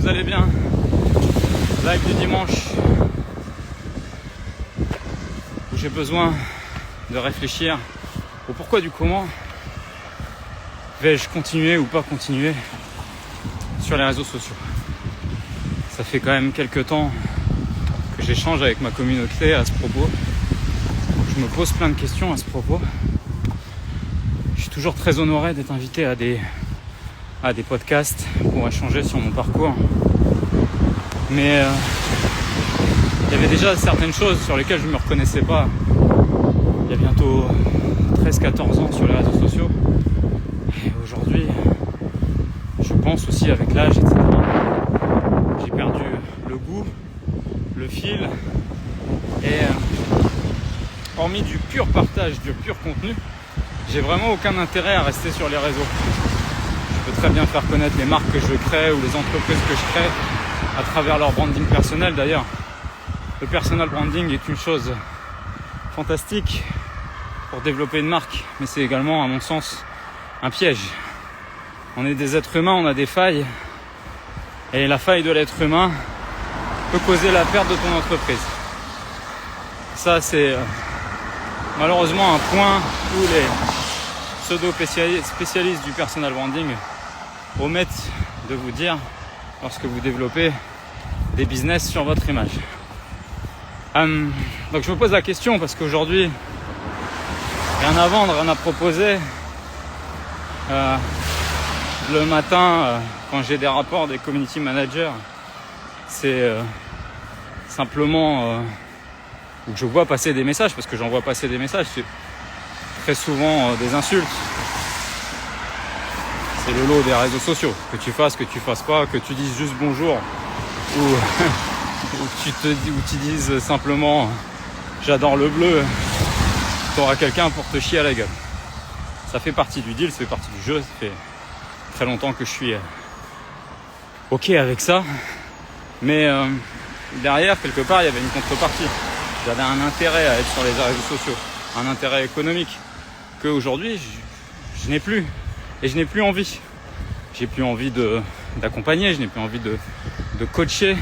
vous allez bien. Live du dimanche où j'ai besoin de réfléchir au pourquoi du comment. Vais-je continuer ou pas continuer sur les réseaux sociaux? Ça fait quand même quelques temps que j'échange avec ma communauté à ce propos. Je me pose plein de questions à ce propos. Je suis toujours très honoré d'être invité à des podcasts pour échanger sur mon parcours. Mais il y avait déjà certaines choses sur lesquelles je ne me reconnaissais pas. Il y a bientôt 13-14 ans sur les réseaux sociaux. Et aujourd'hui, je pense aussi avec l'âge, etc. J'ai perdu le goût, le fil. Et hormis du pur partage, du pur contenu, j'ai vraiment aucun intérêt à rester sur les réseaux. Je peux très bien faire connaître les marques que je crée ou les entreprises que je crée à travers leur branding personnel. D'ailleurs, le personal branding est une chose fantastique pour développer une marque, mais c'est également, à mon sens, un piège. On est des êtres humains, on a des failles, et la faille de l'être humain peut causer la perte de ton entreprise. Ça, c'est malheureusement un point où les pseudo-spécialistes du personal branding omettent de vous dire lorsque vous développez des business sur votre image. Donc je me pose la question parce qu'aujourd'hui, rien à vendre, rien à proposer. Le matin, quand j'ai des rapports des community managers, c'est simplement où je vois passer des messages, parce que j'en vois passer des messages, c'est très souvent des insultes. C'est le lot des réseaux sociaux, que tu fasses pas, que tu dises juste bonjour, ou tu dises simplement j'adore le bleu, t'auras quelqu'un pour te chier à la gueule. Ça fait partie du deal, ça fait partie du jeu, ça fait très longtemps que je suis ok avec ça, mais derrière, quelque part, il y avait une contrepartie. J'avais un intérêt à être sur les réseaux sociaux, un intérêt économique que aujourd'hui je n'ai plus, et je n'ai plus envie. J'ai plus envie d'accompagner, je n'ai plus envie de coacher.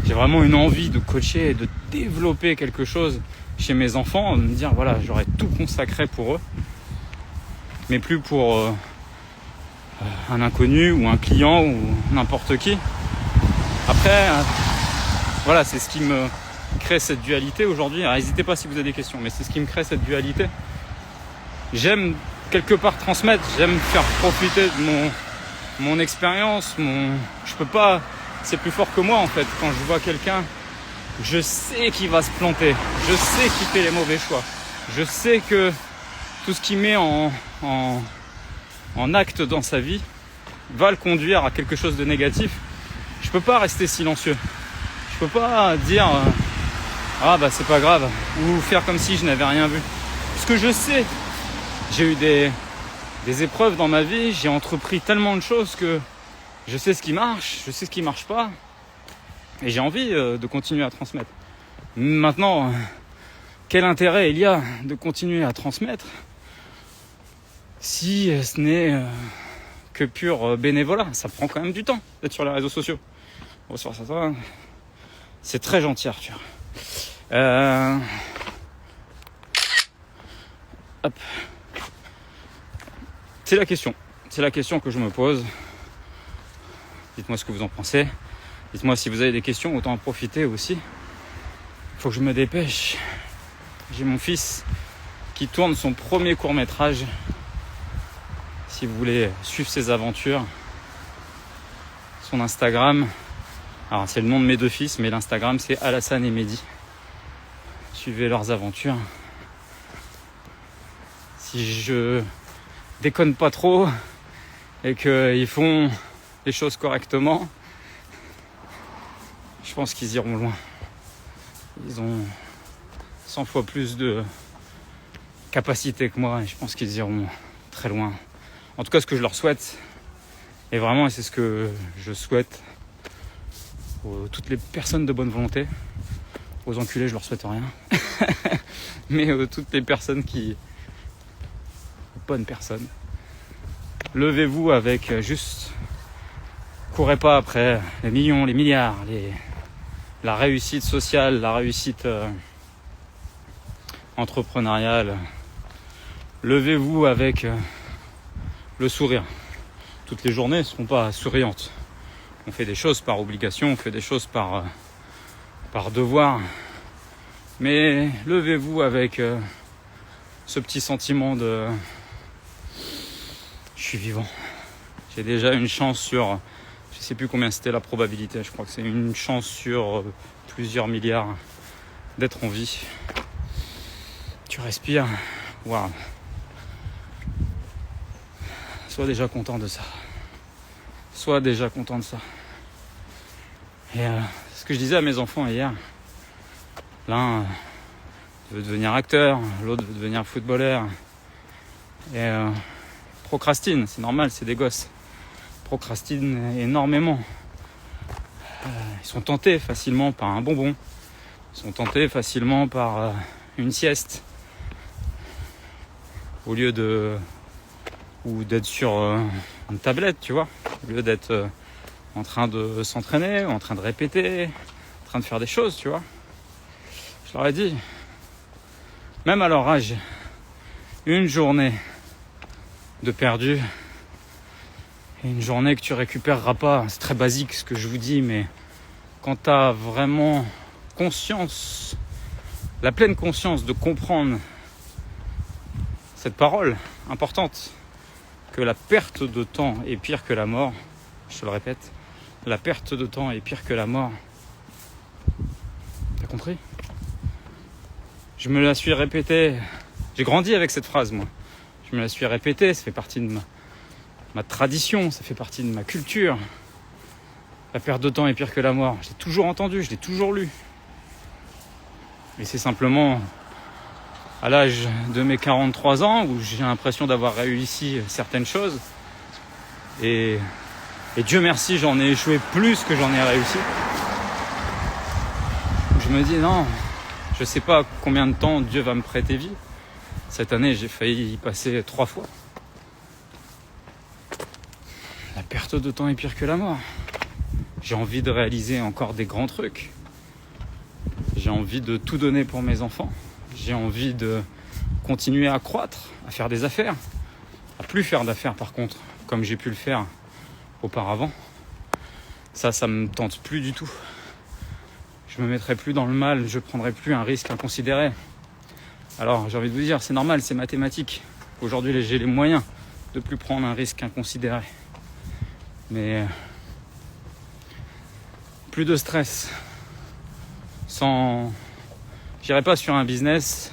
J'ai vraiment une envie de coacher et de développer quelque chose chez mes enfants, de me dire voilà, j'aurais tout consacré pour eux, mais plus pour un inconnu ou un client ou n'importe qui. Après, voilà, c'est ce qui me crée cette dualité aujourd'hui. Alors, n'hésitez pas si vous avez des questions, mais c'est ce qui me crée cette dualité. J'aime quelque part transmettre, j'aime faire profiter de mon expérience, je peux pas, c'est plus fort que moi en fait. Quand je vois quelqu'un, je sais qu'il va se planter, je sais qu'il fait les mauvais choix, je sais que tout ce qu'il met en acte dans sa vie va le conduire à quelque chose de négatif. Je peux pas rester silencieux, je peux pas dire ah bah c'est pas grave, ou faire comme si je n'avais rien vu, parce que je sais, j'ai eu des épreuves dans ma vie, j'ai entrepris tellement de choses que je sais ce qui marche, je sais ce qui marche pas, et j'ai envie de continuer à transmettre. Maintenant, quel intérêt il y a de continuer à transmettre si ce n'est que pur bénévolat? Ça prend quand même du temps d'être sur les réseaux sociaux. Bon, sur ça, c'est très gentil, Arthur. Hop. C'est la question que je me pose. Dites-moi ce que vous en pensez. Dites-moi si vous avez des questions, autant en profiter aussi. Faut que je me dépêche. J'ai mon fils qui tourne son premier court-métrage. Si vous voulez suivre ses aventures, son Instagram, alors c'est le nom de mes deux fils, mais l'Instagram c'est Alassane et Mehdi. Suivez leurs aventures. Si je déconne pas trop et qu'ils font les choses correctement, je pense qu'ils iront loin. Ils ont 100 fois plus de capacité que moi et je pense qu'ils iront très loin. En tout cas, ce que je leur souhaite, et vraiment, c'est ce que je souhaite aux toutes les personnes de bonne volonté. Aux enculés, je leur souhaite rien. Mais toutes les personnes bonnes personnes, levez-vous avec juste courez pas après les millions, les milliards, la réussite sociale, la réussite entrepreneuriale. Levez-vous avec le sourire. Toutes les journées ne seront pas souriantes. On fait des choses par obligation, on fait des choses par devoir. Mais levez-vous avec ce petit sentiment de je suis vivant. J'ai déjà une chance sur, je sais plus combien c'était la probabilité, je crois que c'est une chance sur plusieurs milliards d'être en vie. Tu respires, waouh. Sois déjà content de ça. Sois déjà content de ça. Et ce que je disais à mes enfants hier, l'un veut devenir acteur, l'autre veut devenir footballeur. Et procrastine, c'est normal, c'est des gosses. Procrastinent énormément. Ils sont tentés facilement par un bonbon. Ils sont tentés facilement par une sieste. Au lieu d'être sur une tablette, tu vois. Au lieu d'être en train de s'entraîner, en train de répéter, en train de faire des choses, tu vois. Je leur ai dit, même à leur âge, une journée de perdu et une journée que tu récupéreras pas, c'est très basique ce que je vous dis, mais quand tu as vraiment conscience, la pleine conscience de comprendre cette parole importante, que la perte de temps est pire que la mort, je te le répète, la perte de temps est pire que la mort. T'as compris ? Je me la suis répétée, j'ai grandi avec cette phrase moi. Je me la suis répétée, ça fait partie de ma tradition, ça fait partie de ma culture. La perte de temps est pire que la mort. Je l'ai toujours entendu, je l'ai toujours lu. Et c'est simplement à l'âge de mes 43 ans où j'ai l'impression d'avoir réussi certaines choses. Et Dieu merci, j'en ai échoué plus que j'en ai réussi. Je me dis non, je sais pas combien de temps Dieu va me prêter vie. Cette année, j'ai failli y passer 3 fois. La perte de temps est pire que la mort. J'ai envie de réaliser encore des grands trucs. J'ai envie de tout donner pour mes enfants. J'ai envie de continuer à croître, à faire des affaires. À plus faire d'affaires par contre, comme j'ai pu le faire auparavant. Ça me tente plus du tout. Je me mettrai plus dans le mal, je prendrai plus un risque inconsidéré. Alors j'ai envie de vous dire, c'est normal, c'est mathématique. Aujourd'hui j'ai les moyens de plus prendre un risque inconsidéré. Mais plus de stress. J'irai pas sur un business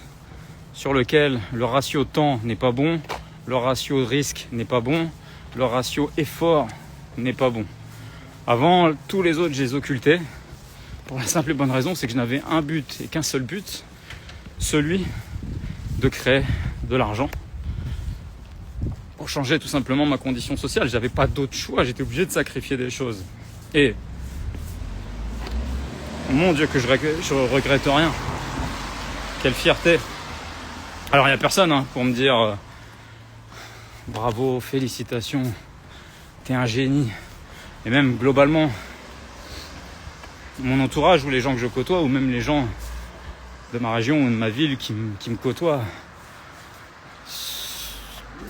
sur lequel le ratio temps n'est pas bon, le ratio risque n'est pas bon, le ratio effort n'est pas bon. Avant, tous les autres, je les occultais. Pour la simple et bonne raison, c'est que je n'avais un but et qu'un seul but, celui de créer de l'argent pour changer tout simplement ma condition sociale. J'avais pas d'autre choix, j'étais obligé de sacrifier des choses. Et mon Dieu que je regrette rien. Quelle fierté. Alors il n'y a personne pour me dire bravo, félicitations, t'es un génie. Et même globalement, mon entourage ou les gens que je côtoie ou même les gens de ma région ou de ma ville qui me côtoient,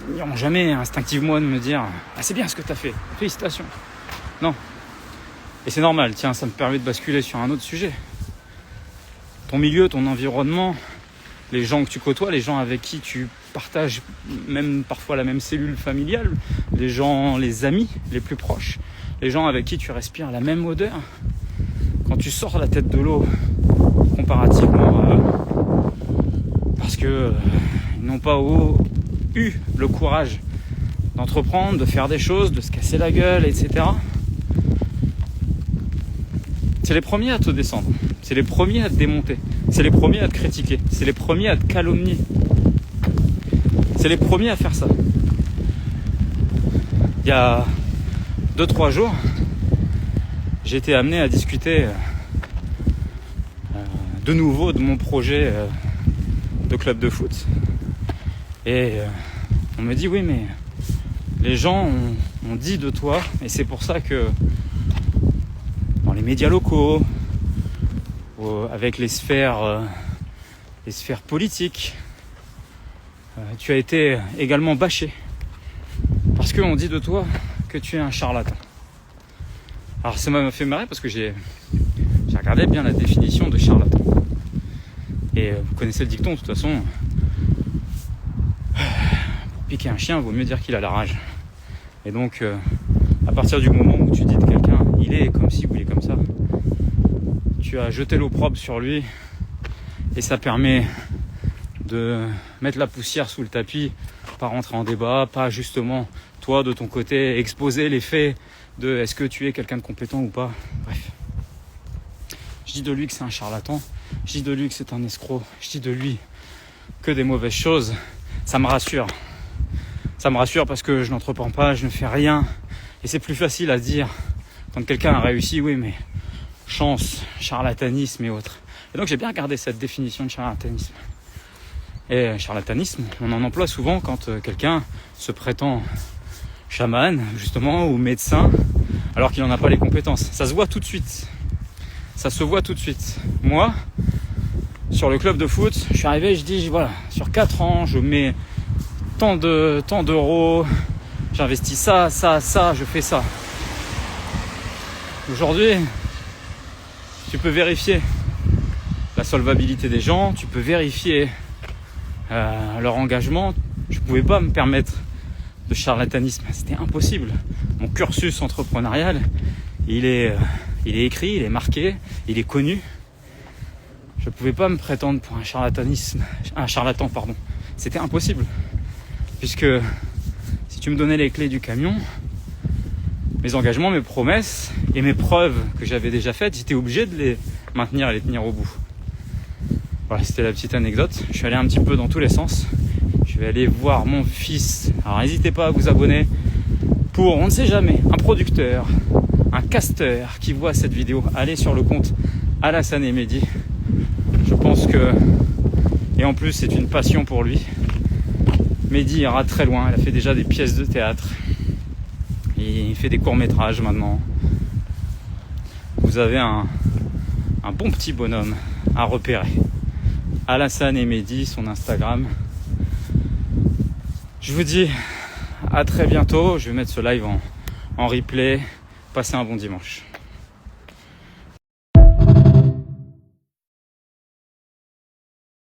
ils n'iront jamais instinctivement de me dire « Ah c'est bien ce que t'as fait, félicitations ». Non. Et c'est normal, tiens, ça me permet de basculer sur un autre sujet. Ton milieu, ton environnement, les gens que tu côtoies, les gens avec qui tu partages même parfois la même cellule familiale, les gens, les amis les plus proches, les gens avec qui tu respires la même odeur. Quand tu sors la tête de l'eau, comparativement parce que ils n'ont pas eu le courage d'entreprendre, de faire des choses, de se casser la gueule, etc. C'est les premiers à te descendre, c'est les premiers à te démonter, c'est les premiers à te critiquer, c'est les premiers à te calomnier. C'est les premiers à faire ça. Il y a 2-3 jours, j'ai été amené à discuter de nouveau de mon projet de club de foot. Et on me dit oui mais les gens ont dit de toi et c'est pour ça que dans les médias locaux, avec les sphères politiques. Tu as été également bâché parce qu'on dit de toi que tu es un charlatan. Alors ça m'a fait marrer parce que j'ai regardé bien la définition de charlatan. Et vous connaissez le dicton, de toute façon, pour piquer un chien, il vaut mieux dire qu'il a la rage. Et donc, à partir du moment où tu dis de quelqu'un, il est comme ci ou il est comme ça, tu as jeté l'opprobre sur lui et ça permet de mettre la poussière sous le tapis, pas rentrer en débat, pas justement, toi de ton côté, exposer les faits de est-ce que tu es quelqu'un de compétent ou pas. Bref. Je dis de lui que c'est un charlatan, je dis de lui que c'est un escroc, je dis de lui que des mauvaises choses. Ça me rassure. Ça me rassure parce que je n'entreprends pas, je ne fais rien. Et c'est plus facile à dire quand quelqu'un a réussi, oui, mais chance, charlatanisme et autres. Et donc j'ai bien regardé cette définition de charlatanisme. Et charlatanisme, on en emploie souvent quand quelqu'un se prétend chaman, justement, ou médecin, alors qu'il n'en a pas les compétences. Ça se voit tout de suite. Ça se voit tout de suite. Moi, sur le club de foot, je suis arrivé, je dis, voilà, sur 4 ans, je mets tant d'euros, j'investis ça, je fais ça. Aujourd'hui, tu peux vérifier la solvabilité des gens, tu peux vérifier leur engagement. Je ne pouvais pas me permettre de charlatanisme, c'était impossible. Mon cursus entrepreneurial, il est écrit, il est marqué, il est connu. Je ne pouvais pas me prétendre pour un charlatan, pardon. C'était impossible. Puisque si tu me donnais les clés du camion, mes engagements, mes promesses et mes preuves que j'avais déjà faites, j'étais obligé de les maintenir et les tenir au bout. Voilà, c'était la petite anecdote. Je suis allé un petit peu dans tous les sens. Je vais aller voir mon fils. Alors n'hésitez pas à vous abonner pour, on ne sait jamais, un producteur, un casteur qui voit cette vidéo. Allez sur le compte Alassane et Mehdi. Je pense que, et en plus c'est une passion pour lui, Mehdi ira très loin. Il a fait déjà des pièces de théâtre. Il fait des courts-métrages maintenant. Vous avez un bon petit bonhomme à repérer. Alassane et Mehdi, son Instagram. Je vous dis à très bientôt. Je vais mettre ce live en replay. Passez un bon dimanche.